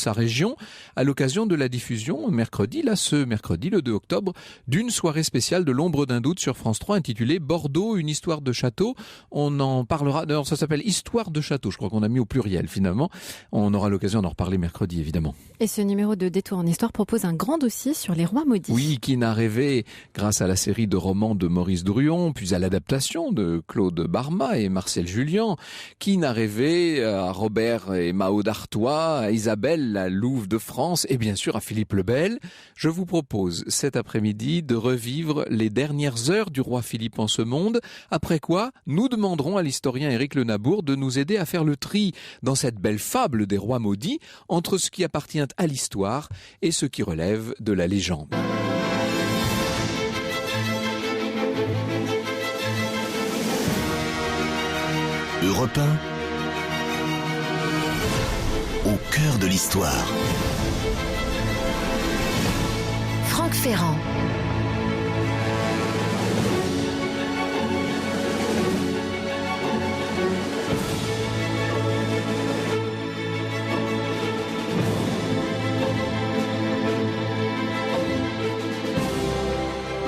sa région à l'occasion de la diffusion ce mercredi le 2 octobre d'une soirée spéciale de l'ombre d'un doute sur France 3 intitulée Bordeaux, une histoire de château. On en parlera, d'ailleurs ça s'appelle Histoire de château, je crois qu'on a mis au pluriel finalement. On aura l'occasion d'en reparler mercredi évidemment. Et ce numéro de Détour en Histoire propose un grand dossier sur les rois maudits. Oui, qui n'a rêvé, grâce à la série de romans de Maurice Druon, puis à l'adaptation de Claude Barma et Marcel Julien, qui n'a rêvé à Robert et Mao d'Artois, à Isabelle la Louve de France et bien sûr à Philippe le Bel. Je vous propose cet après-midi de revivre les dernières heures du roi Philippe en ce monde, après quoi nous demanderons à l'historien Éric Le Nabour de nous aider à faire le tri dans cette belle fable des rois maudits entre ce qui appartient à l'histoire et ce qui relève de la légende. Europe 1, au cœur de l'histoire. Franck Ferrand.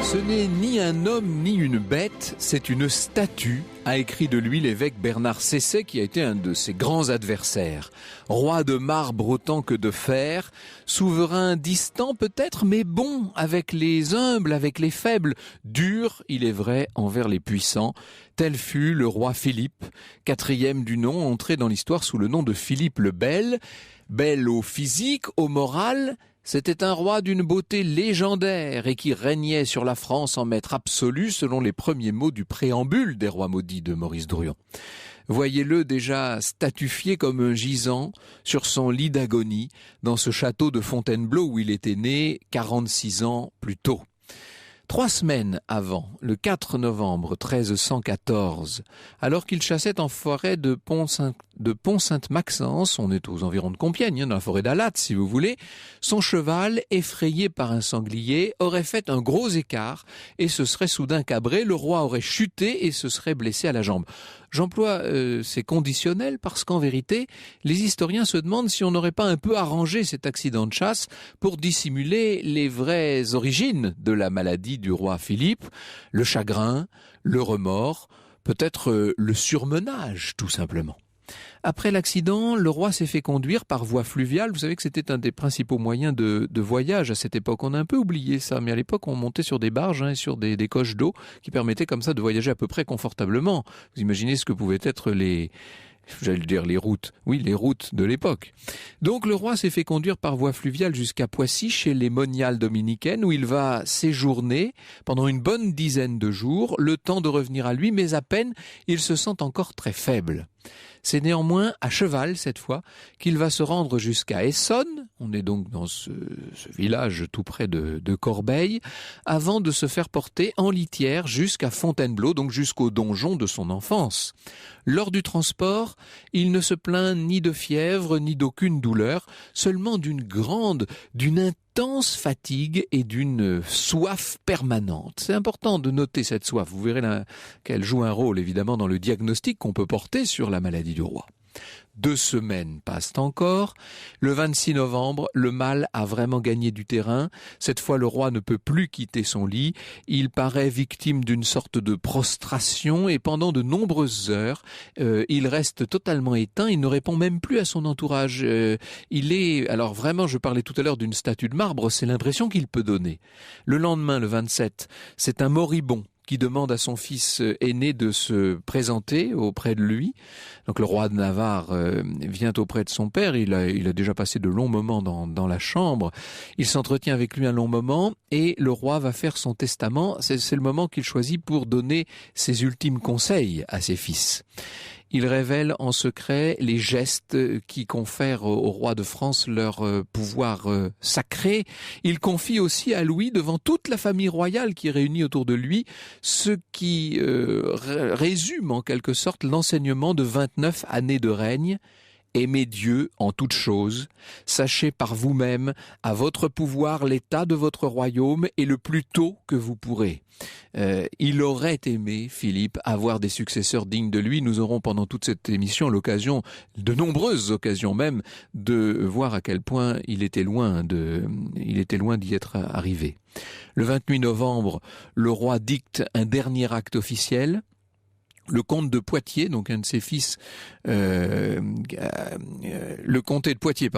Ce n'est ni un homme ni une bête, c'est une statue, a écrit de lui l'évêque Bernard Cesset, qui a été un de ses grands adversaires. Roi de marbre autant que de fer, souverain distant peut-être, mais bon avec les humbles, avec les faibles, dur, il est vrai, envers les puissants. Tel fut le roi Philippe, quatrième du nom, entré dans l'histoire sous le nom de Philippe le Bel. Bel au physique, au moral. C'était un roi d'une beauté légendaire et qui régnait sur la France en maître absolu selon les premiers mots du préambule des rois maudits de Maurice Druon. Voyez-le déjà statufié comme un gisant sur son lit d'agonie dans ce château de Fontainebleau où il était né 46 ans plus tôt. 3 semaines avant, le 4 novembre 1314, alors qu'il chassait en forêt de Pont-Sainte-Maxence, on est aux environs de Compiègne, dans la forêt d'Alatte si vous voulez, son cheval, effrayé par un sanglier, aurait fait un gros écart et se serait soudain cabré, le roi aurait chuté et se serait blessé à la jambe. J'emploie ces conditionnels parce qu'en vérité, les historiens se demandent si on n'aurait pas un peu arrangé cet accident de chasse pour dissimuler les vraies origines de la maladie du roi Philippe, le chagrin, le remords, peut-être le surmenage tout simplement. Après l'accident, le roi s'est fait conduire par voie fluviale. Vous savez que c'était un des principaux moyens de voyage à cette époque. On a un peu oublié ça, mais à l'époque, on montait sur des barges et sur des coches d'eau qui permettaient comme ça de voyager à peu près confortablement. Vous imaginez ce que pouvaient être les routes. Oui, les routes de l'époque. Donc le roi s'est fait conduire par voie fluviale jusqu'à Poissy, chez les moniales dominicaines, où il va séjourner pendant une bonne dizaine de jours, le temps de revenir à lui, mais à peine il se sent encore très faible. C'est néanmoins à cheval, cette fois, qu'il va se rendre jusqu'à Essonne, on est donc dans ce village tout près de Corbeil, avant de se faire porter en litière jusqu'à Fontainebleau, donc jusqu'au donjon de son enfance. Lors du transport, il ne se plaint ni de fièvre, ni d'aucune douleur, seulement d'une intense fatigue et d'une soif permanente. C'est important de noter cette soif. Vous verrez qu'elle joue un rôle évidemment dans le diagnostic qu'on peut porter sur la maladie du roi. 2 semaines passent encore. Le 26 novembre, le mal a vraiment gagné du terrain. Cette fois, le roi ne peut plus quitter son lit. Il paraît victime d'une sorte de prostration et pendant de nombreuses heures, il reste totalement éteint. Il ne répond même plus à son entourage. Alors vraiment, je parlais tout à l'heure d'une statue de marbre, c'est l'impression qu'il peut donner. Le lendemain, le 27, c'est un moribond qui demande à son fils aîné de se présenter auprès de lui. Donc le roi de Navarre vient auprès de son père, il a déjà passé de longs moments dans la chambre, il s'entretient avec lui un long moment et le roi va faire son testament, c'est le moment qu'il choisit pour donner ses ultimes conseils à ses fils. Il révèle en secret les gestes qui confèrent au roi de France leur pouvoir sacré. Il confie aussi à Louis, devant toute la famille royale qui est réunie autour de lui, ce qui résume en quelque sorte l'enseignement de 29 années de règne Aimez Dieu en toutes choses, sachez par vous-même à votre pouvoir l'état de votre royaume et le plus tôt que vous pourrez. Il aurait aimé, Philippe, avoir des successeurs dignes de lui. Nous aurons pendant toute cette émission l'occasion, de nombreuses occasions même, de voir à quel point il était loin d'y être arrivé. Le 28 novembre, le roi dicte un dernier acte officiel. Le comte de Poitiers, donc un de ses fils, le comté de Poitiers,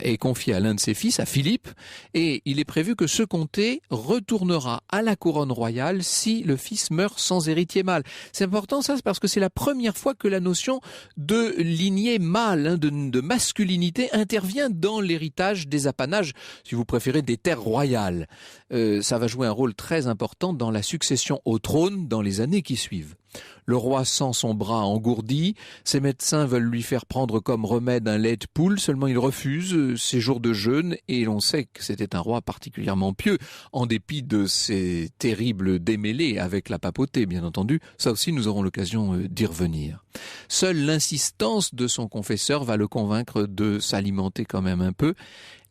est confié à l'un de ses fils, à Philippe, et il est prévu que ce comté retournera à la couronne royale si le fils meurt sans héritier mâle. C'est important ça, parce que c'est la première fois que la notion de lignée mâle, de masculinité intervient dans l'héritage des apanages, si vous préférez, des terres royales. Ça va jouer un rôle très important dans la succession au trône dans les années qui suivent. Le roi sent son bras engourdi, ses médecins veulent lui faire prendre comme remède un lait de poule, seulement il refuse ses jours de jeûne et l'on sait que c'était un roi particulièrement pieux, en dépit de ses terribles démêlés avec la papauté, bien entendu. Ça aussi, nous aurons l'occasion d'y revenir. Seule l'insistance de son confesseur va le convaincre de s'alimenter quand même un peu.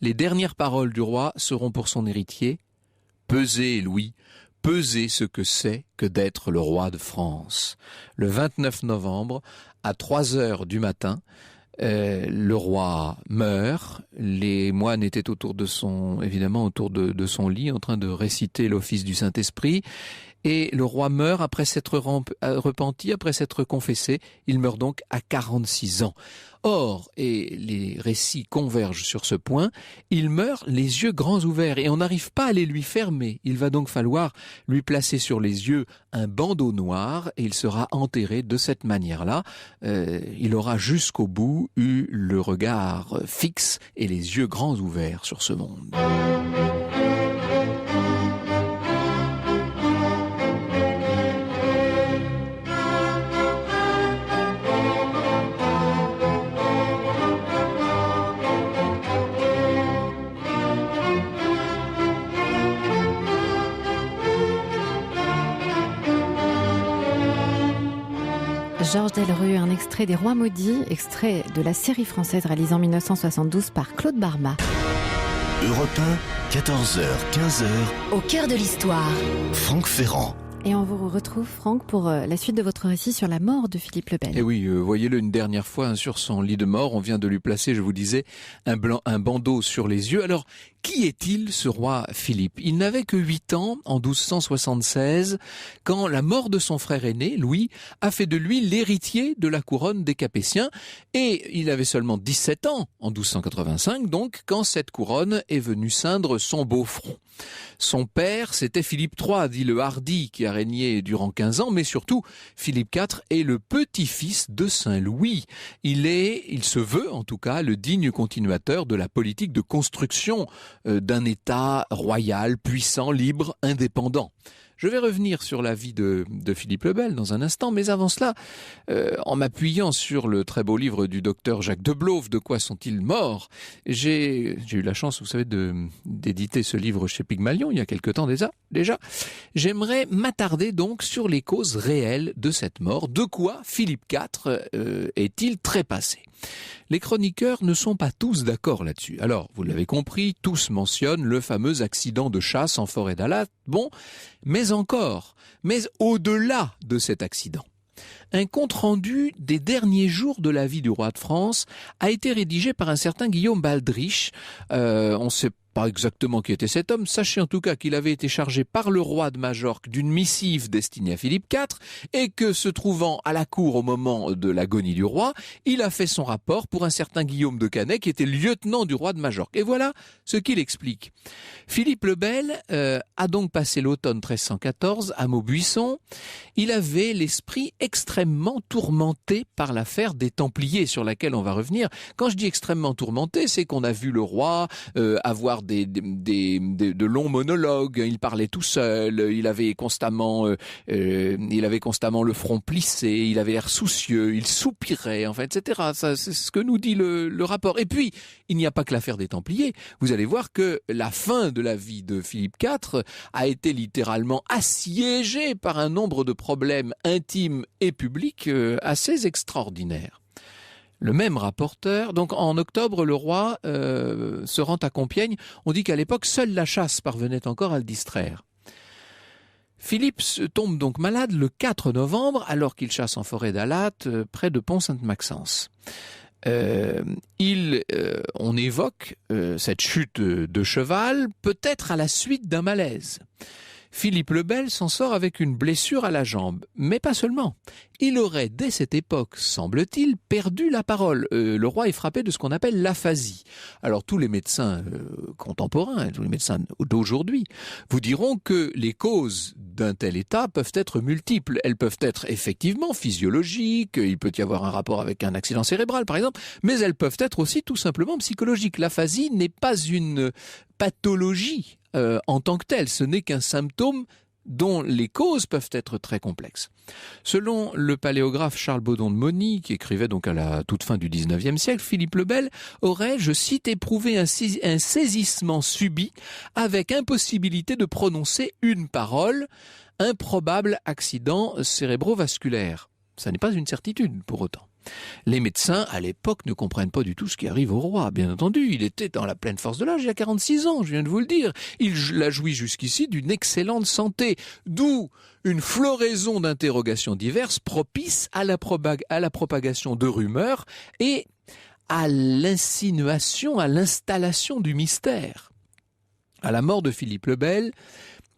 Les dernières paroles du roi seront pour son héritier « Pesez, Louis ». Pesez ce que c'est que d'être le roi de France. Le 29 novembre, à 3h du matin, le roi meurt. Les moines étaient autour de son lit, en train de réciter l'office du Saint-Esprit. Et le roi meurt après s'être repenti, après s'être confessé. Il meurt donc à 46 ans. Or, et les récits convergent sur ce point, il meurt les yeux grands ouverts et on n'arrive pas à les lui fermer. Il va donc falloir lui placer sur les yeux un bandeau noir et il sera enterré de cette manière-là. Il aura jusqu'au bout eu le regard fixe et les yeux grands ouverts sur ce monde. Georges Delerue, un extrait des Rois maudits, extrait de la série française réalisée en 1972 par Claude Barma. Europe 1, 14h, 15h. Au cœur de l'histoire. Franck Ferrand. Et on vous retrouve, Franck, pour la suite de votre récit sur la mort de Philippe le Bel. Et oui, voyez-le une dernière fois sur son lit de mort. On vient de lui placer, je vous disais, un bandeau sur les yeux. Alors, qui est-il, ce roi Philippe ? Il n'avait que 8 ans en 1276, quand la mort de son frère aîné, Louis, a fait de lui l'héritier de la couronne des Capétiens. Et il avait seulement 17 ans en 1285, donc, quand cette couronne est venue ceindre son beau front. Son père, c'était Philippe III, dit le hardi, qui a régné durant 15 ans, mais surtout, Philippe IV est le petit-fils de Saint-Louis. Il se veut, en tout cas, le digne continuateur de la politique de construction d'un État royal, puissant, libre, indépendant. Je vais revenir sur la vie de Philippe le Bel dans un instant, mais avant cela, en m'appuyant sur le très beau livre du docteur Jacques Deblauve, De quoi sont-ils morts ? J'ai eu la chance, vous savez, d'éditer ce livre chez Pygmalion il y a quelque temps déjà. J'aimerais m'attarder donc sur les causes réelles de cette mort. De quoi Philippe IV est-il trépassé ? Les chroniqueurs ne sont pas tous d'accord là-dessus. Alors, vous l'avez compris, tous mentionnent le fameux accident de chasse en forêt d'Alat. Bon, mais au-delà de cet accident, un compte-rendu des derniers jours de la vie du roi de France a été rédigé par un certain Guillaume Baldrich. On ne sait pas exactement qui était cet homme. Sachez en tout cas qu'il avait été chargé par le roi de Majorque d'une missive destinée à Philippe IV et que, se trouvant à la cour au moment de l'agonie du roi, il a fait son rapport pour un certain Guillaume de Cannet qui était lieutenant du roi de Majorque. Et voilà ce qu'il explique. Philippe le Bel a donc passé l'automne 1314 à Maubuisson. Il avait l'esprit extrêmement tourmenté par l'affaire des Templiers sur laquelle on va revenir. Quand je dis extrêmement tourmenté, c'est qu'on a vu le roi avoir de longs monologues, il parlait tout seul, il avait constamment le front plissé, il avait l'air soucieux, il soupirait, enfin, etc. Ça, c'est ce que nous dit le rapport. Et puis, il n'y a pas que l'affaire des Templiers. Vous allez voir que la fin de la vie de Philippe IV a été littéralement assiégée par un nombre de problèmes intimes et publics assez extraordinaires. le même rapporteur. Donc en octobre, le roi se rend à Compiègne. On dit qu'à l'époque, seule la chasse parvenait encore à le distraire. Philippe tombe donc malade le 4 novembre, alors qu'il chasse en forêt d'Alatte, près de Pont-Sainte-Maxence. On évoque cette chute de cheval, peut-être à la suite d'un malaise. Philippe le Bel s'en sort avec une blessure à la jambe, mais pas seulement. Il aurait, dès cette époque, semble-t-il, perdu la parole. Le roi est frappé de ce qu'on appelle l'aphasie. Alors tous les médecins contemporains, tous les médecins d'aujourd'hui, vous diront que les causes d'un tel état peuvent être multiples. Elles peuvent être effectivement physiologiques, il peut y avoir un rapport avec un accident cérébral par exemple, mais elles peuvent être aussi tout simplement psychologiques. L'aphasie n'est pas une pathologie en tant que telle, ce n'est qu'un symptôme dont les causes peuvent être très complexes. Selon le paléographe Charles Baudon de Mauny, qui écrivait donc à la toute fin du XIXe siècle, Philippe le Bel aurait, je cite, éprouvé un saisissement subit avec impossibilité de prononcer une parole, improbable accident cérébrovasculaire. Ça n'est pas une certitude pour autant. Les médecins, à l'époque, ne comprennent pas du tout ce qui arrive au roi. Bien entendu, il était dans la pleine force de l'âge, il a 46 ans, je viens de vous le dire. Il a joui jusqu'ici d'une excellente santé, d'où une floraison d'interrogations diverses propices à la propagation de rumeurs et à l'insinuation, à l'installation du mystère. À la mort de Philippe le Bel,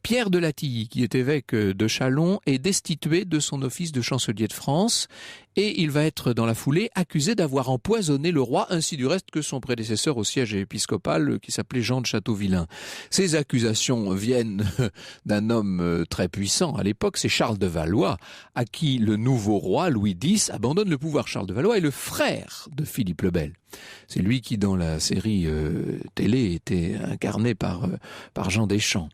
Pierre de Latilly, qui est évêque de Châlons, est destitué de son office de chancelier de France et il va être dans la foulée accusé d'avoir empoisonné le roi, ainsi du reste que son prédécesseur au siège épiscopal qui s'appelait Jean de Châteauvillain. Ces accusations viennent d'un homme très puissant à l'époque, c'est Charles de Valois, à qui le nouveau roi Louis X abandonne le pouvoir. Charles de Valois est le frère de Philippe le Bel. C'est lui qui, dans la série télé, était incarné par Jean Deschamps.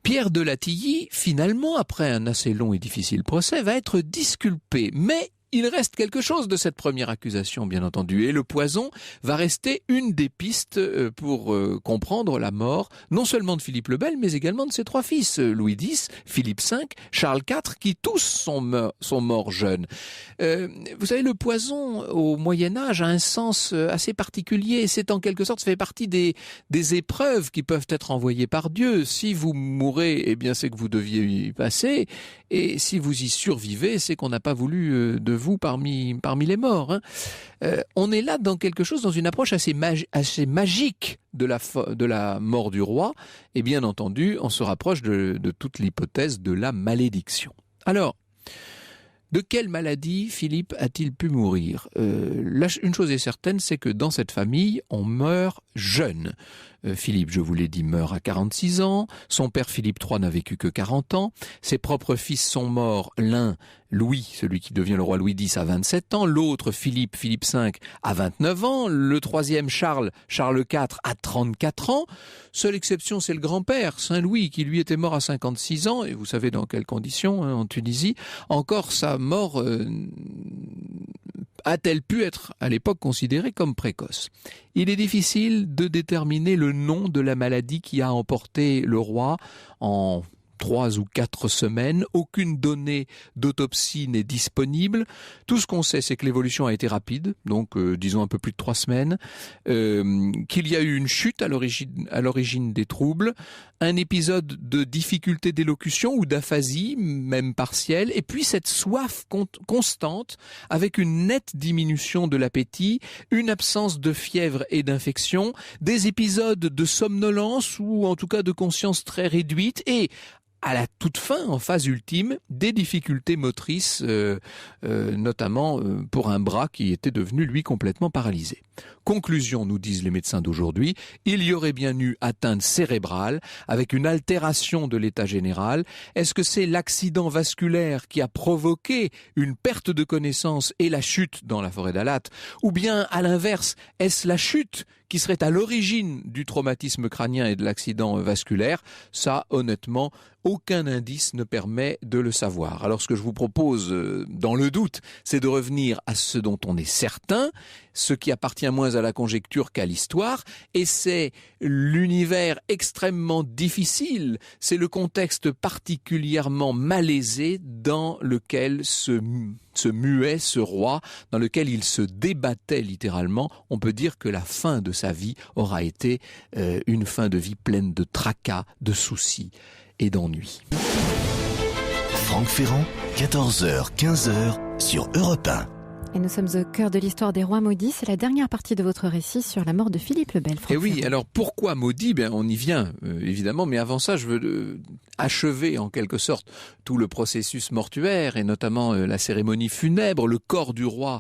Pierre de Latilly, finalement, après un assez long et difficile procès, va être disculpé. Mais il reste quelque chose de cette première accusation, bien entendu. Et le poison va rester une des pistes pour comprendre la mort, non seulement de Philippe le Bel, mais également de ses trois fils, Louis X, Philippe V, Charles IV, qui tous sont morts jeunes. Vous savez, le poison, au Moyen-Âge, a un sens assez particulier. C'est en quelque sorte, ça fait partie des épreuves qui peuvent être envoyées par Dieu. Si vous mourrez, eh bien, c'est que vous deviez y passer. Et si vous y survivez, c'est qu'on n'a pas voulu de vous parmi les morts. Hein. On est là dans quelque chose, dans une approche assez magique de la mort du roi. Et bien entendu, on se rapproche de toute l'hypothèse de la malédiction. Alors, de quelle maladie Philippe a-t-il pu mourir ? Une chose est certaine, c'est que dans cette famille, on meurt jeune. Philippe, je vous l'ai dit, meurt à 46 ans. Son père Philippe III n'a vécu que 40 ans. Ses propres fils sont morts. L'un, Louis, celui qui devient le roi Louis X, à 27 ans. L'autre, Philippe V, à 29 ans. Le troisième, Charles IV, à 34 ans. Seule exception, c'est le grand-père, Saint-Louis, qui lui était mort à 56 ans. Et vous savez dans quelles conditions, en Tunisie. Encore sa mort a-t-elle pu être à l'époque considérée comme précoce ? Il est difficile de déterminer le nom de la maladie qui a emporté le roi en 3 ou 4 semaines. Aucune donnée d'autopsie n'est disponible. Tout ce qu'on sait, c'est que l'évolution a été rapide, donc disons un peu plus de 3 semaines, qu'il y a eu une chute à l'origine des troubles, un épisode de difficulté d'élocution ou d'aphasie, même partielle, et puis cette soif constante avec une nette diminution de l'appétit, une absence de fièvre et d'infection, des épisodes de somnolence ou en tout cas de conscience très réduite et à la toute fin, en phase ultime, des difficultés motrices, notamment pour un bras qui était devenu, lui, complètement paralysé. Conclusion, nous disent les médecins d'aujourd'hui, il y aurait bien eu atteinte cérébrale avec une altération de l'état général. Est-ce que c'est l'accident vasculaire qui a provoqué une perte de connaissance et la chute dans la forêt d'Alatte ? Ou bien, à l'inverse, est-ce la chute qui serait à l'origine du traumatisme crânien et de l'accident vasculaire ? Ça, honnêtement, aucun indice ne permet de le savoir. Alors ce que je vous propose, dans le doute, c'est de revenir à ce dont on est certain, ce qui appartient moins à la conjecture qu'à l'histoire, et c'est l'univers extrêmement difficile, c'est le contexte particulièrement malaisé dans lequel se muait ce roi, dans lequel il se débattait littéralement. On peut dire que la fin de sa vie aura été une fin de vie pleine de tracas, de soucis et d'ennuis. Franck Ferrand, 14h, 15h sur Europe 1. Et nous sommes au cœur de l'histoire des rois maudits. C'est la dernière partie de votre récit sur la mort de Philippe le Bel. Et oui, alors pourquoi maudit ? On y vient évidemment, mais avant ça, je veux achever en quelque sorte tout le processus mortuaire et notamment la cérémonie funèbre. Le corps du roi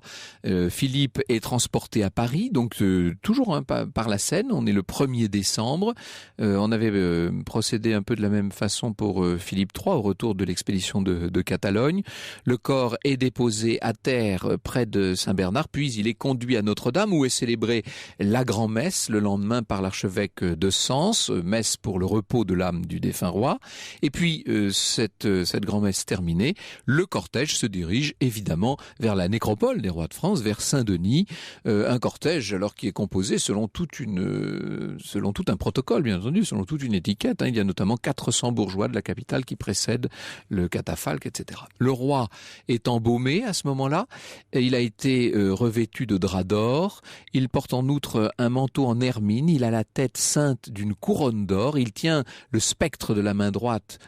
Philippe est transporté à Paris, donc toujours par la Seine. On est le 1er décembre. On avait procédé un peu de la même façon pour Philippe III au retour de l'expédition de Catalogne. Le corps est déposé à terre près de Saint-Bernard, puis il est conduit à Notre-Dame où est célébrée la grand-messe le lendemain par l'archevêque de Sens, messe pour le repos de l'âme du défunt roi. Et puis cette grand-messe terminée, le cortège se dirige évidemment vers la nécropole des rois de France, vers Saint-Denis, un cortège alors qui est composé selon tout un protocole, bien entendu, selon toute une étiquette. Il y a notamment 400 bourgeois de la capitale qui précèdent le catafalque, etc. Le roi est embaumé à ce moment-là. Il a été revêtu de drap d'or. Il porte en outre un manteau en hermine. Il a la tête ceinte d'une couronne d'or. Il tient le spectre de la main droite.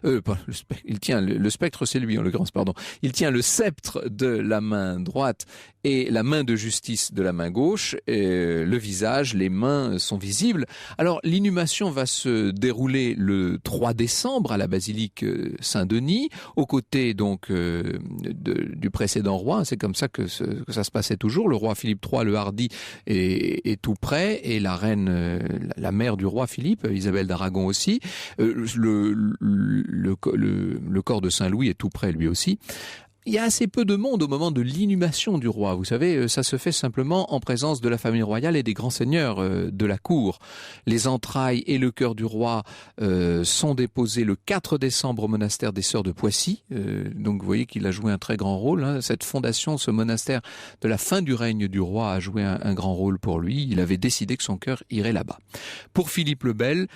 Il tient le spectre, c'est lui en l'occurrence, pardon. Il tient le sceptre de la main droite et la main de justice de la main gauche. Le visage, les mains sont visibles. Alors l'inhumation va se dérouler le 3 décembre à la basilique Saint-Denis, aux côtés donc du précédent roi. C'est comme ça que ça se passait toujours. Le roi Philippe III le Hardi est tout près, et la reine, la mère du roi Philippe, Isabelle d'Aragon aussi. Le corps de Saint-Louis est tout près lui aussi. Il y a assez peu de monde au moment de l'inhumation du roi. Vous savez, ça se fait simplement en présence de la famille royale et des grands seigneurs de la cour. Les entrailles et le cœur du roi sont déposés le 4 décembre au monastère des Sœurs de Poissy. Donc vous voyez qu'il a joué un très grand rôle. Cette fondation, ce monastère de la fin du règne du roi a joué un grand rôle pour lui. Il avait décidé que son cœur irait là-bas. Pour Philippe le Bel,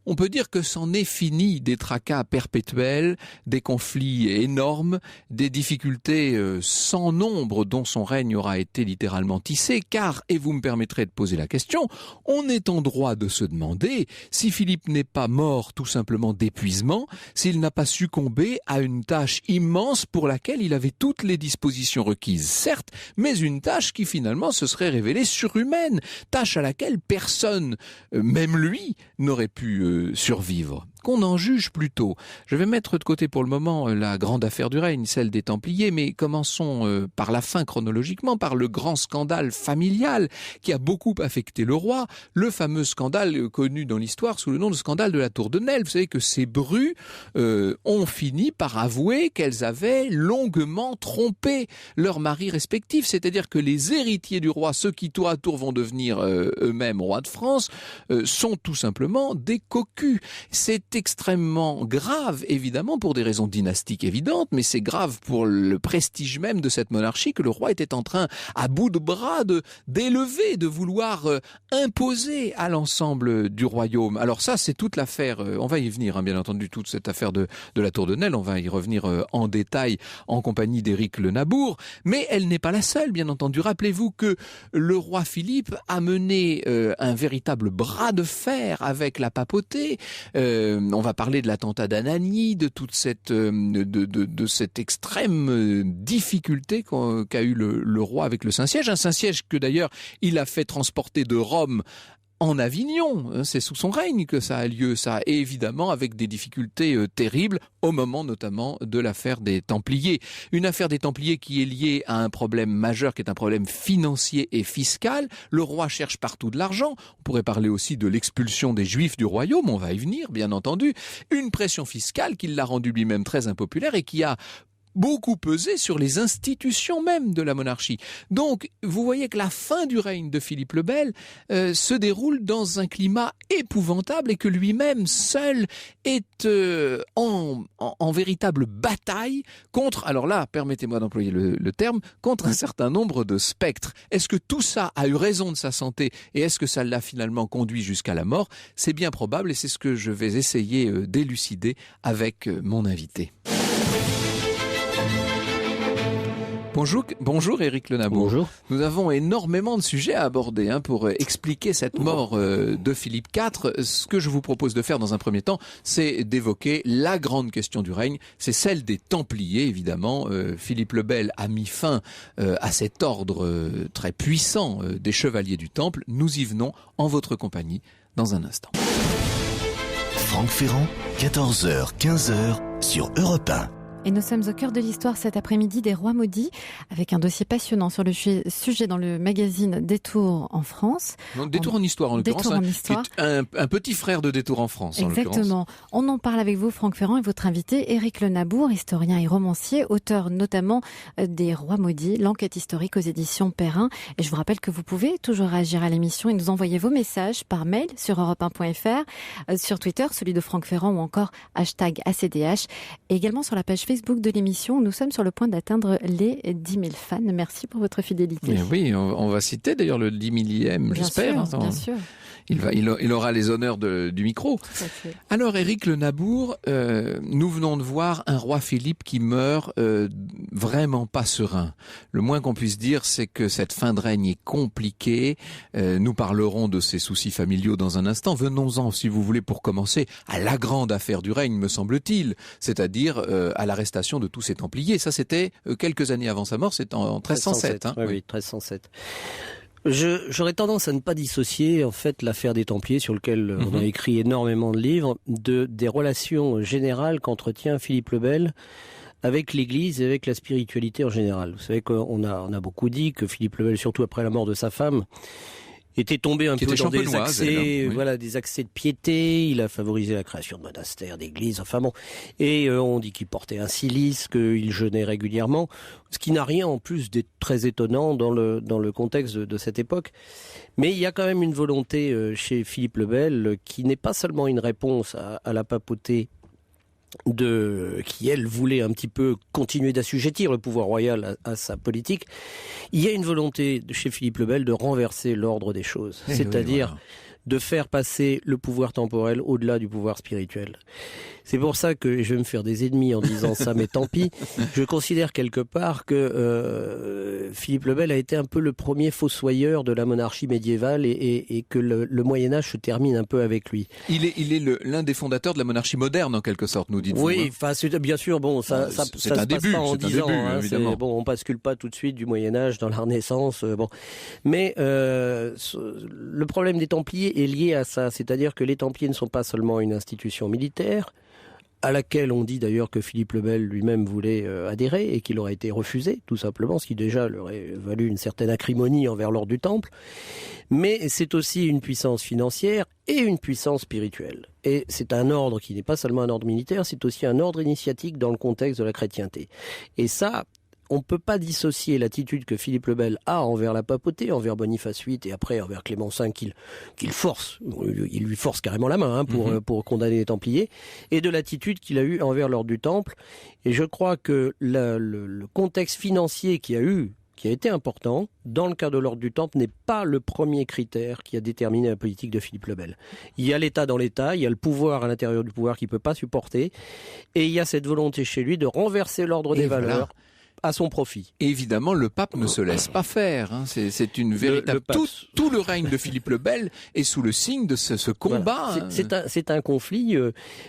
on peut dire que c'en est fini des tracas perpétuels, des conflits énormes, des difficultés sans nombre dont son règne aura été littéralement tissé, car, et vous me permettrez de poser la question, on est en droit de se demander si Philippe n'est pas mort tout simplement d'épuisement, s'il n'a pas succombé à une tâche immense pour laquelle il avait toutes les dispositions requises, certes, mais une tâche qui finalement se serait révélée surhumaine, tâche à laquelle personne, même lui, n'aurait pu survivre. Qu'on en juge plutôt. Je vais mettre de côté pour le moment la grande affaire du règne, celle des Templiers, mais commençons par la fin chronologiquement, par le grand scandale familial qui a beaucoup affecté le roi, le fameux scandale connu dans l'histoire sous le nom de scandale de la Tour de Nesle. Vous savez que ces brues ont fini par avouer qu'elles avaient longuement trompé leurs maris respectifs, c'est-à-dire que les héritiers du roi, ceux qui tour à tour vont devenir eux-mêmes rois de France, sont tout simplement des cocus. C'est extrêmement grave, évidemment, pour des raisons dynastiques évidentes, mais c'est grave pour le prestige même de cette monarchie que le roi était en train, à bout de bras, d'élever, de vouloir imposer à l'ensemble du royaume. Alors ça, c'est toute l'affaire, on va y venir, bien entendu, toute cette affaire de la Tour de Nesle, on va y revenir en détail en compagnie d'Éric Le Nabour, mais elle n'est pas la seule, bien entendu. Rappelez-vous que le roi Philippe a mené un véritable bras de fer avec la papauté. On va parler de l'attentat d'Anagni, de toute cette extrême difficulté qu'a eu le roi avec le Saint-Siège. Un Saint-Siège que d'ailleurs il a fait transporter de Rome en Avignon, c'est sous son règne que ça a lieu, ça, et évidemment avec des difficultés terribles au moment notamment de l'affaire des Templiers. Une affaire des Templiers qui est liée à un problème majeur qui est un problème financier et fiscal. Le roi cherche partout de l'argent. On pourrait parler aussi de l'expulsion des Juifs du royaume, on va y venir bien entendu. Une pression fiscale qui l'a rendu lui-même très impopulaire et qui a beaucoup pesé sur les institutions même de la monarchie. Donc, vous voyez que la fin du règne de Philippe le Bel se déroule dans un climat épouvantable et que lui-même seul est en véritable bataille contre, alors là, permettez-moi d'employer le terme, contre un certain nombre de spectres. Est-ce que tout ça a eu raison de sa santé et est-ce que ça l'a finalement conduit jusqu'à la mort? C'est bien probable et c'est ce que je vais essayer d'élucider avec mon invité. Bonjour Éric Le Nabour. Bonjour. Nous avons énormément de sujets à aborder pour expliquer cette mort de Philippe IV. Ce que je vous propose de faire dans un premier temps, c'est d'évoquer la grande question du règne. C'est celle des Templiers, évidemment. Philippe le Bel a mis fin à cet ordre très puissant des Chevaliers du Temple. Nous y venons en votre compagnie dans un instant. Franck Ferrand, 14h, 15h sur Europe 1. Et nous sommes au cœur de l'histoire cet après-midi des Rois maudits, avec un dossier passionnant sur le sujet dans le magazine Détour en France. Donc, Détour en histoire, en l'occurrence, qui est un petit frère de Détour en France. Exactement. On en parle avec vous, Franck Ferrand, et votre invité, Éric Le Nabour, historien et romancier, auteur notamment des Rois maudits, l'enquête historique aux éditions Perrin. Et je vous rappelle que vous pouvez toujours réagir à l'émission et nous envoyer vos messages par mail sur europe1.fr, sur Twitter, celui de Franck Ferrand ou encore #ACDH, et également sur la page Facebook de l'émission où nous sommes sur le point d'atteindre les 10 000 fans. Merci pour votre fidélité. Mais oui, on va citer d'ailleurs le 10 millième, j'espère. Bien sûr. Il aura les honneurs du micro. Alors Éric Le Nabour, nous venons de voir un roi Philippe qui meurt vraiment pas serein. Le moins qu'on puisse dire, c'est que cette fin de règne est compliquée. Nous parlerons de ses soucis familiaux dans un instant. Venons-en, si vous voulez, pour commencer, à la grande affaire du règne, me semble-t-il, c'est-à-dire à l'arrestation de tous ces Templiers. Ça, c'était quelques années avant sa mort, c'est en 1307. Oui, 1307. J'aurais tendance à ne pas dissocier en fait l'affaire des Templiers, sur lequel on a écrit énormément de livres, des relations générales qu'entretient Philippe le Bel avec l'Église et avec la spiritualité en général. Vous savez qu'on a beaucoup dit que Philippe le Bel, surtout après la mort de sa femme, était tombé un peu dans des accès, des accès de piété. Il a favorisé la création de monastères, d'églises, enfin bon. Et on dit qu'il portait un cilice, qu'il jeûnait régulièrement, ce qui n'a rien en plus d'être très étonnant dans le contexte de cette époque. Mais il y a quand même une volonté chez Philippe le Bel qui n'est pas seulement une réponse à la papauté qui elle voulait un petit peu continuer d'assujettir le pouvoir royal à sa politique. Il y a une volonté chez Philippe le Bel de renverser l'ordre des choses, c'est-à-dire de faire passer le pouvoir temporel au-delà du pouvoir spirituel. C'est pour ça que je vais me faire des ennemis en disant ça, mais tant pis. Je considère quelque part que Philippe le Bel a été un peu le premier fossoyeur de la monarchie médiévale et que le Moyen-Âge se termine un peu avec lui. Il est l'un des fondateurs de la monarchie moderne, en quelque sorte, nous dites-vous. Oui, bien sûr, bon, ça c'est un début, pas en 10 ans, évidemment. Bon, on bascule pas tout de suite du Moyen-Âge dans la Renaissance, bon. Mais le problème des Templiers est lié à ça, c'est-à-dire que les Templiers ne sont pas seulement une institution militaire, à laquelle on dit d'ailleurs que Philippe le Bel lui-même voulait adhérer et qu'il aurait été refusé, tout simplement, ce qui déjà lui aurait valu une certaine acrimonie envers l'ordre du Temple. Mais c'est aussi une puissance financière et une puissance spirituelle. Et c'est un ordre qui n'est pas seulement un ordre militaire, c'est aussi un ordre initiatique dans le contexte de la chrétienté. Et ça, on ne peut pas dissocier l'attitude que Philippe le Bel a envers la papauté, envers Boniface VIII et après envers Clément V qu'il force, il lui force carrément la main pour condamner les Templiers, et de l'attitude qu'il a eue envers l'ordre du Temple. Et je crois que le contexte financier qui a été important dans le cas de l'ordre du Temple n'est pas le premier critère qui a déterminé la politique de Philippe le Bel. Il y a l'État dans l'État, il y a le pouvoir à l'intérieur du pouvoir qu'il ne peut pas supporter, et il y a cette volonté chez lui de renverser l'ordre des valeurs à son profit. Et évidemment, le pape ne se laisse pas faire. C'est une véritable... Tout le règne de Philippe le Bel est sous le signe de ce combat. Voilà. C'est un conflit.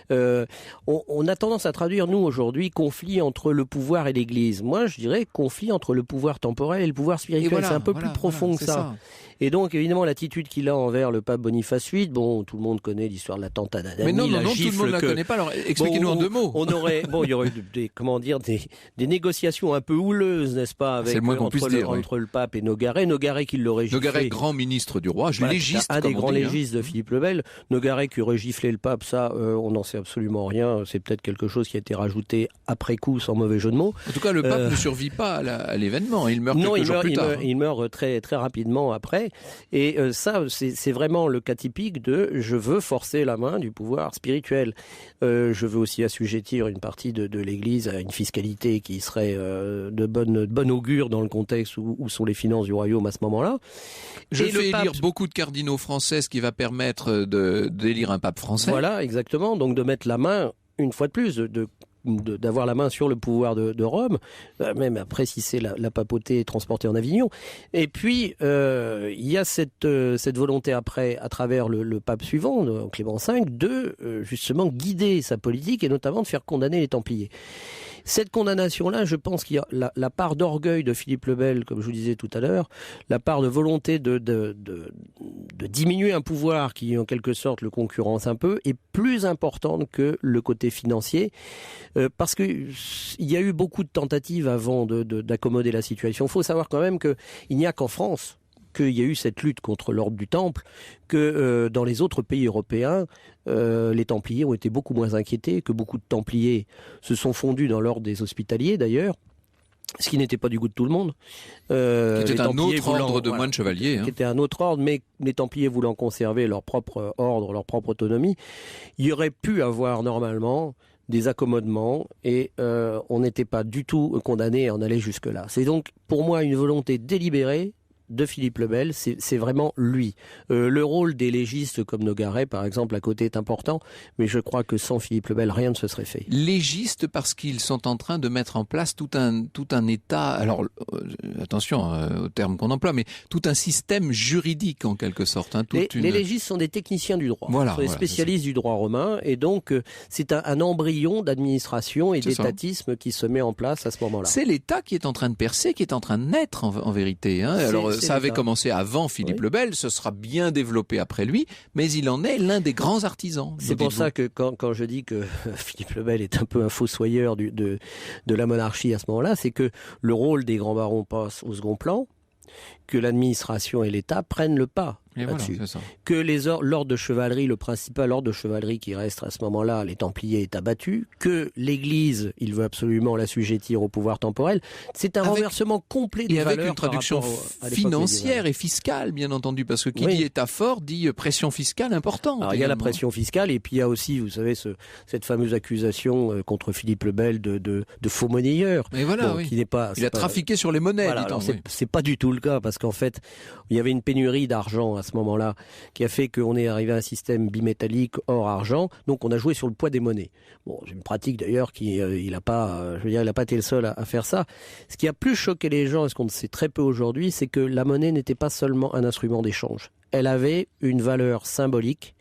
On a tendance à traduire, nous, aujourd'hui, conflit entre le pouvoir et l'Église. Moi, je dirais conflit entre le pouvoir temporel et le pouvoir spirituel. C'est un peu plus profond que ça. Et donc, évidemment, l'attitude qu'il a envers le pape Boniface VIII, bon, tout le monde connaît l'histoire de l'attentat d'Anagni. Mais non, tout le monde ne la connaît pas. Alors, expliquez-nous en 2 mots. Il y aurait des négociations un peu houleuse, n'est-ce pas, avec c'est le moins qu'on puisse dire, entre le pape et Nogaret. Nogaret qui l'aurait giflé. Nogaret, grand ministre du roi, légiste, un des grands dit, légistes de Philippe le Bel. Nogaret qui aurait giflé le pape, ça, on n'en sait absolument rien. C'est peut-être quelque chose qui a été rajouté après coup, sans mauvais jeu de mots. En tout cas, le pape ne survit pas à l'événement. Il meurt quelques jours plus tard. Il meurt très, très rapidement après. Et ça, c'est vraiment le cas typique de je veux forcer la main du pouvoir spirituel. Je veux aussi assujettir une partie de l'Église à une fiscalité qui serait de bonne augure dans le contexte où sont les finances du royaume à ce moment-là. Je fais élire beaucoup de cardinaux français, ce qui va permettre d'élire un pape français. Voilà, exactement. Donc de mettre la main, une fois de plus, d'avoir la main sur le pouvoir de Rome, même après si c'est la papauté transportée en Avignon. Et puis, il y a cette volonté après, à travers le pape suivant, Clément V, de justement guider sa politique et notamment de faire condamner les Templiers. Cette condamnation-là, je pense qu'il y a la part d'orgueil de Philippe le Bel, comme je vous disais tout à l'heure, la part de volonté de diminuer un pouvoir qui, en quelque sorte, le concurrence un peu, est plus importante que le côté financier, parce qu'il y a eu beaucoup de tentatives avant d'accommoder la situation. Il faut savoir quand même qu'il n'y a qu'en France qu'il y a eu cette lutte contre l'ordre du Temple, que dans les autres pays européens, les Templiers ont été beaucoup moins inquiétés, que beaucoup de Templiers se sont fondus dans l'ordre des Hospitaliers d'ailleurs, ce qui n'était pas du goût de tout le monde. Qui était un autre ordre de moines chevaliers. Qui était un autre ordre, mais les Templiers voulant conserver leur propre ordre, leur propre autonomie, il y aurait pu avoir normalement des accommodements et on n'était pas du tout condamné à en aller jusque-là. C'est donc pour moi une volonté délibérée de Philippe le Bel, c'est vraiment lui. Le rôle des légistes comme Nogaret, par exemple, à côté est important, mais je crois que sans Philippe le Bel, rien ne se serait fait. Légistes parce qu'ils sont en train de mettre en place tout un état, alors attention au terme qu'on emploie, mais tout un système juridique en quelque sorte. Hein, les légistes sont des techniciens du droit, sont des spécialistes du droit romain, et donc c'est un embryon d'administration et d'étatisme qui se met en place à ce moment-là. C'est l'État qui est en train de percer, qui est en train de naître en vérité. Hein. Alors ça avait commencé avant Philippe le Bel, ce sera bien développé après lui, mais il en est l'un des grands artisans. C'est pour ça que quand je dis que Philippe le Bel est un peu un fossoyeur de la monarchie à ce moment-là, c'est que le rôle des grands barons passe au second plan, que l'administration et l'État prennent le pas là-dessus. Voilà, que l'ordre de chevalerie, le principal ordre de chevalerie qui reste à ce moment-là, les Templiers, est abattu, que l'Église, il veut absolument l'assujettir au pouvoir temporel. C'est un renversement complet des valeurs. Et avec une traduction financière et fiscale, bien entendu, parce que qui dit État fort dit pression fiscale importante. Alors, il y a la pression fiscale, et puis il y a aussi, vous savez, cette fameuse accusation contre Philippe le Bel de faux monnayeur. Et voilà, qui n'est pas, il a trafiqué sur les monnaies. Voilà, alors c'est pas du tout le cas, parce qu'en fait, il y avait une pénurie d'argent à ce moment-là, qui a fait qu'on est arrivé à un système bimétallique hors argent, donc on a joué sur le poids des monnaies. Bon, c'est une pratique d'ailleurs qui, il a pas été le seul à faire ça. Ce qui a plus choqué les gens, et ce qu'on sait très peu aujourd'hui, c'est que la monnaie n'était pas seulement un instrument d'échange. Elle avait une valeur symbolique,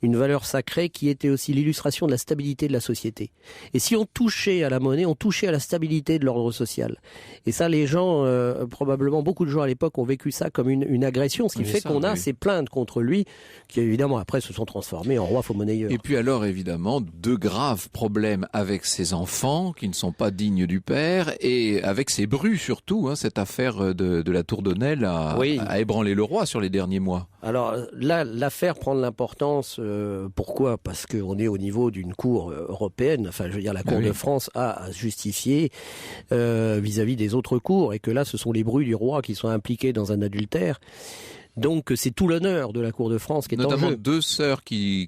une valeur sacrée qui était aussi l'illustration de la stabilité de la société. Et si on touchait à la monnaie, on touchait à la stabilité de l'ordre social. Et ça, les gens, probablement beaucoup de gens à l'époque ont vécu ça comme une agression, ce qui fait qu'on a ces plaintes contre lui, qui évidemment après se sont transformées en roi faux-monnayeur. Et puis alors évidemment, de graves problèmes avec ses enfants, qui ne sont pas dignes du père, et avec ses brus surtout, hein, cette affaire de la Tour de Nesle a ébranlé le roi sur les derniers mois. Alors là, l'affaire prend de l'importance. Pourquoi ? Parce qu'on est au niveau d'une cour européenne. Enfin, je veux dire, la Cour de France a justifié vis-à-vis des autres cours, et que là, ce sont les brus du roi qui sont impliqués dans un adultère. Donc c'est tout l'honneur de la Cour de France qui est en jeu. Notamment deux sœurs qui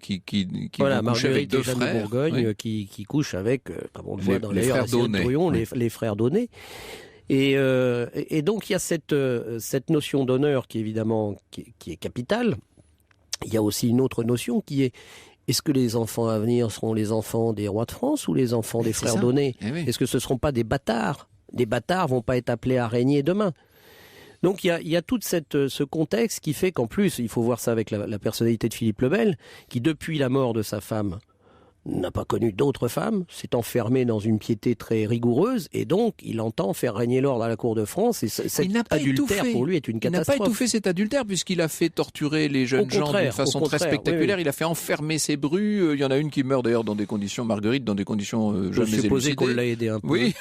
vont coucher avec deux frères. De Bourgogne qui couchent avec, comme on le voit dans les frères Donnet, les frères Donnet. Et donc il y a cette notion d'honneur qui évidemment qui est capitale. Il y a aussi une autre notion qui est: est-ce que les enfants à venir seront les enfants des rois de France ou les enfants des frères Donnet ? Est-ce que ce ne seront pas des bâtards ? Des bâtards vont pas être appelés à régner demain. Donc il y a tout ce contexte qui fait qu'en plus, il faut voir ça avec la personnalité de Philippe le Bel, qui depuis la mort de sa femme n'a pas connu d'autres femmes, s'est enfermé dans une piété très rigoureuse, et donc il entend faire régner l'ordre à la cour de France, et cet adultère pour lui est une catastrophe. Il n'a pas étouffé cet adultère, puisqu'il a fait torturer les jeunes gens d'une façon très spectaculaire. Oui. Il a fait enfermer ses brues. Il y en a une qui meurt d'ailleurs dans des conditions, Marguerite, dans des conditions jamais élucidées. Je suppose qu'on l'a aidé un peu. Oui.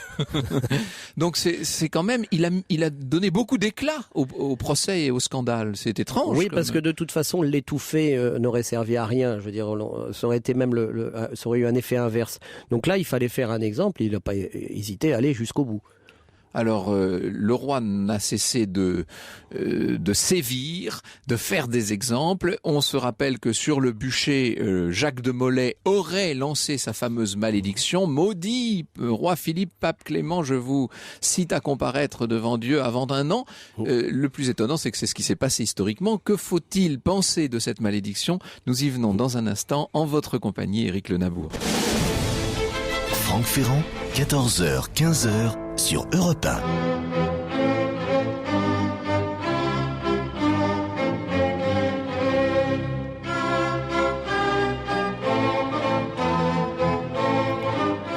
Donc c'est quand même, il a donné beaucoup d'éclat au procès et au scandale. C'est étrange. Oui, parce que de toute façon, l'étouffer n'aurait servi à rien. Je veux dire, ça aurait été même ça aurait eu un effet inverse. Donc là, il fallait faire un exemple. Il n'a pas hésité à aller jusqu'au bout. Alors, le roi n'a cessé de sévir, de faire des exemples. On se rappelle que sur le bûcher, Jacques de Molay aurait lancé sa fameuse malédiction. Maudit roi Philippe, pape Clément, je vous cite à comparaître devant Dieu avant un an. Le plus étonnant, c'est que c'est ce qui s'est passé historiquement. Que faut-il penser de cette malédiction? Nous y venons dans un instant en votre compagnie, Éric Le Nabour. Franck Ferrand, 14h, 15h sur Europe 1.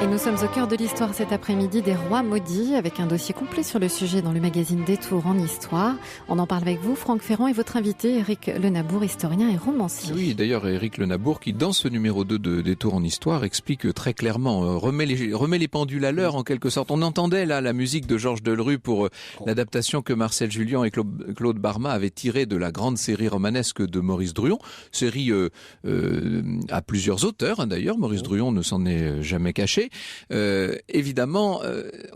Et nous sommes au cœur de l'histoire cet après-midi des rois maudits, avec un dossier complet sur le sujet dans le magazine Détour en Histoire. On en parle avec vous, Franck Ferrand, et votre invité, Éric Le Nabour, historien et romancier. Oui, d'ailleurs, Éric Le Nabour, qui dans ce numéro 2 de Détour en Histoire, explique très clairement, remet les pendules à l'heure en quelque sorte. On entendait là la musique de Georges Delerue pour l'adaptation que Marcel Julien et Claude Barma avaient tirée de la grande série romanesque de Maurice Druon. Série à plusieurs auteurs, d'ailleurs. Maurice Druon ne s'en est jamais caché. Évidemment,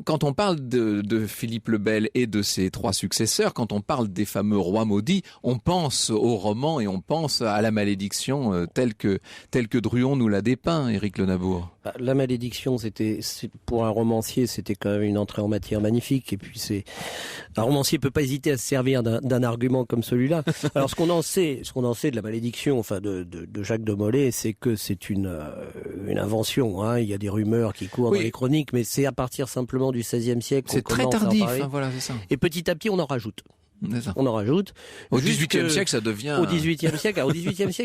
quand on parle de Philippe le Bel et de ses 3 successeurs, quand on parle des fameux rois maudits, on pense au roman et on pense à la malédiction telle que Druon nous l'a dépeint, Éric Le Nabour. La malédiction, pour un romancier, c'était quand même une entrée en matière magnifique. Et puis un romancier peut pas hésiter à se servir d'un argument comme celui-là. Alors ce qu'on en sait de la malédiction, enfin de Jacques de Molay, c'est que c'est une invention. Hein. Il y a des rumeurs qui courent dans les chroniques, mais c'est à partir simplement du XVIe siècle. C'est très tardif. Voilà, c'est ça. Et petit à petit, on en rajoute. On en rajoute. Au XVIIIe siècle, ça devient... Au XVIIIe siècle,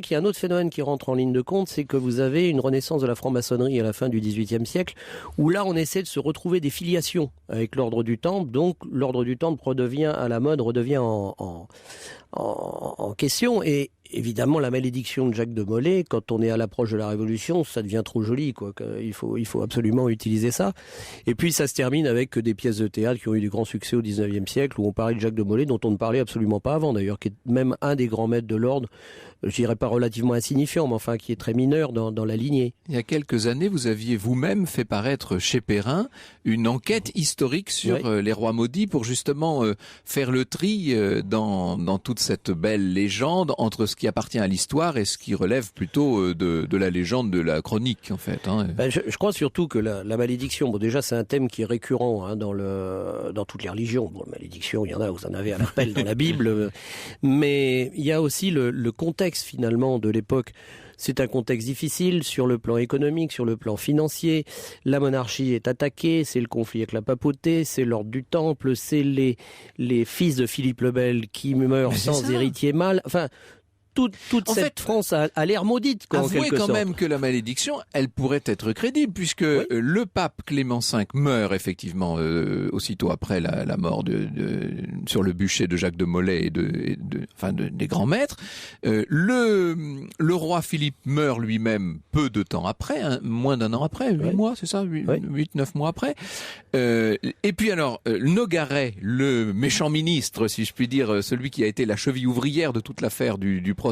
il y a un autre phénomène qui rentre en ligne de compte, c'est que vous avez une renaissance de la franc-maçonnerie à la fin du XVIIIe siècle, où là, on essaie de se retrouver des filiations avec l'ordre du Temple. Donc, l'ordre du Temple redevient à la mode, redevient en question. Et évidemment, la malédiction de Jacques de Molay, quand on est à l'approche de la Révolution, ça devient trop joli, quoi. Il faut absolument utiliser ça. Et puis, ça se termine avec des pièces de théâtre qui ont eu du grand succès au XIXe siècle, où on parlait de Jacques de Molay, dont on ne parlait absolument pas avant, d'ailleurs, qui est même un des grands maîtres de l'ordre, je dirais pas relativement insignifiant, mais enfin, qui est très mineur dans la lignée. Il y a quelques années, vous aviez vous-même fait paraître chez Perrin une enquête historique sur les rois maudits pour justement faire le tri dans toute cette belle légende entre ce qui appartient à l'histoire et ce qui relève plutôt de la légende, de la chronique en fait. Hein. Je crois surtout que la malédiction, déjà c'est un thème qui est récurrent dans toutes les religions. Bon, la malédiction, il y en a, vous en avez à l'appel dans la Bible, mais il y a aussi le contexte finalement de l'époque. C'est un contexte difficile sur le plan économique, sur le plan financier. La monarchie est attaquée, c'est le conflit avec la papauté, c'est l'ordre du Temple, c'est les fils de Philippe le Bel qui meurent sans héritier mâle. Enfin, toute cette France a l'air maudite. Avouez quand même que la malédiction, elle pourrait être crédible, puisque le pape Clément V meurt effectivement aussitôt après la mort sur le bûcher de Jacques de Molay et des grands maîtres. Le roi Philippe meurt lui-même peu de temps après, moins d'un an après, 8 mois, c'est ça, 8-9 mois après. Et puis alors, Nogaret, le méchant ministre, si je puis dire, celui qui a été la cheville ouvrière de toute l'affaire du procès,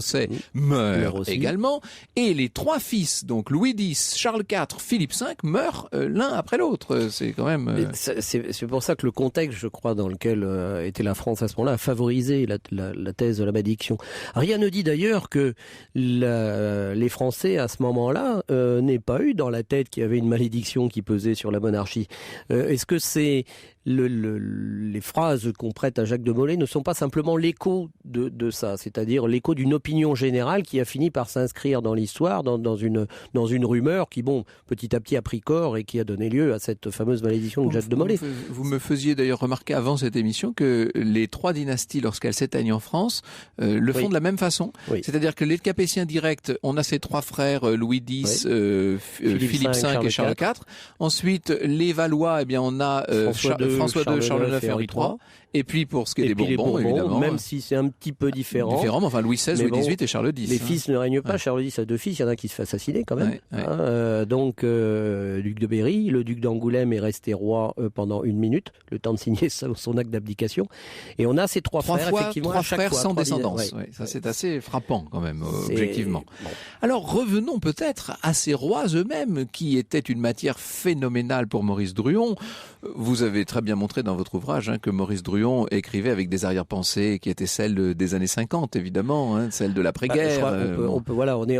meurt également, et les 3 fils, donc Louis X, Charles IV, Philippe V, meurent l'un après l'autre. C'est quand même... C'est pour ça que le contexte, je crois, dans lequel était la France à ce moment-là, a favorisé la thèse de la malédiction. Rien ne dit d'ailleurs que les Français, à ce moment-là, n'aient pas eu dans la tête qu'il y avait une malédiction qui pesait sur la monarchie. Est-ce que c'est... les phrases qu'on prête à Jacques de Molay ne sont pas simplement l'écho de ça, c'est-à-dire l'écho d'une opinion l'opinion générale qui a fini par s'inscrire dans l'histoire, dans une rumeur qui, petit à petit a pris corps et qui a donné lieu à cette fameuse malédiction de Jacques de Molay. Vous me faisiez d'ailleurs remarquer avant cette émission que les 3 dynasties, lorsqu'elles s'éteignent en France, le font de la même façon. Oui. C'est-à-dire que les Capétiens directs, on a ces 3 frères, Louis X, Philippe V et Charles IV. Ensuite, les Valois, on a François II, Charles IX et Henri III. Et puis pour ce qui est des Bourbons, évidemment, même si c'est un petit peu différent, mais enfin Louis XVI, Louis XVIII et Charles X. Les fils ne règnent pas. Charles X a 2 fils, il y en a qui se fait assassiner quand même. Donc duc de Berry, le duc d'Angoulême est resté roi pendant 1 minute, le temps de signer son acte d'abdication. Et on a ces 3 frères, effectivement, 3 frères sans descendance. Ça c'est assez frappant quand même, objectivement. Bon. Alors revenons peut-être à ces rois eux-mêmes qui étaient une matière phénoménale pour Maurice Druon. Vous avez très bien montré dans votre ouvrage que Maurice Druon écrivait avec des arrière-pensées qui étaient celles des années 50, évidemment, celles de l'après-guerre.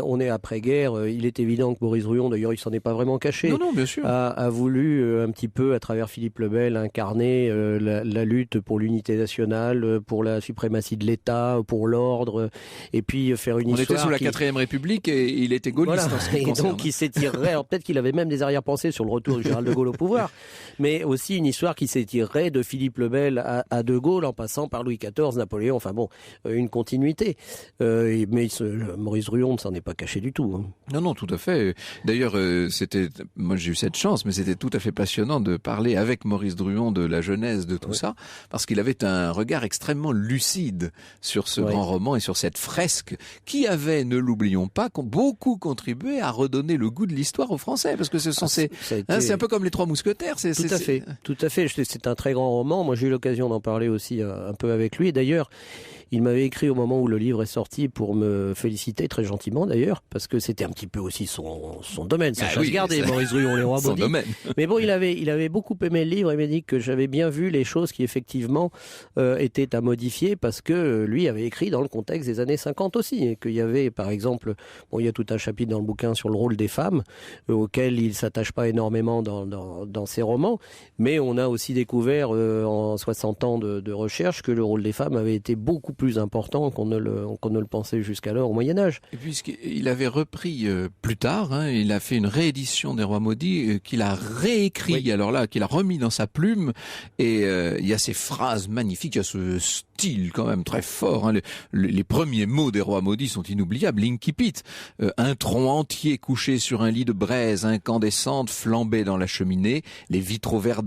On est après-guerre. Il est évident que Maurice Druon, d'ailleurs, il s'en est pas vraiment caché. Non, bien sûr. A voulu un petit peu, à travers Philippe le Bel, incarner la lutte pour l'unité nationale, pour la suprématie de l'État, pour l'ordre, et puis faire une histoire. On était sous la 4e République et il était gaulliste en ce qui concerne. Et donc il s'étirerait. Alors peut-être qu'il avait même des arrière-pensées sur le retour du général de Gaulle au pouvoir, mais aussi une histoire qui s'étirerait de Philippe le Bel à de Gaulle en passant par Louis XIV, Napoléon, enfin une continuité. Mais Maurice Druon ne s'en est pas caché du tout. Non, tout à fait. D'ailleurs, moi j'ai eu cette chance, mais c'était tout à fait passionnant de parler avec Maurice Druon de la genèse de tout ça, parce qu'il avait un regard extrêmement lucide sur ce grand roman et sur cette fresque qui avait, ne l'oublions pas, beaucoup contribué à redonner le goût de l'histoire aux Français, parce que c'est un peu comme les 3 mousquetaires. Tout à fait. C'est un très grand roman. Moi, j'ai eu l'occasion d'en parler aussi un peu avec lui. D'ailleurs, il m'avait écrit au moment où le livre est sorti pour me féliciter, très gentiment d'ailleurs, parce que c'était un petit peu aussi son domaine, sa chasse gardée, Maurice Druon, les rois maudits. Mais il avait beaucoup aimé le livre. Il m'a dit que j'avais bien vu les choses qui effectivement étaient à modifier, parce que lui avait écrit dans le contexte des années 50 aussi, et qu'il y avait, par exemple, il y a tout un chapitre dans le bouquin sur le rôle des femmes, auquel il s'attache pas énormément dans ses romans, mais on a aussi découvert en 60 ans de recherche que le rôle des femmes avait été beaucoup plus important qu'on ne le pensait jusqu'alors au Moyen-Âge. Et puisqu'il avait repris plus tard, il a fait une réédition des Rois Maudits qu'il a réécrit, qu'il a remis dans sa plume, et il y a ces phrases magnifiques, il y a ce style quand même très fort. Les premiers mots des Rois Maudits sont inoubliables. L'incipit, un tronc entier couché sur un lit de braise incandescente flambait dans la cheminée, les vitraux verdâtres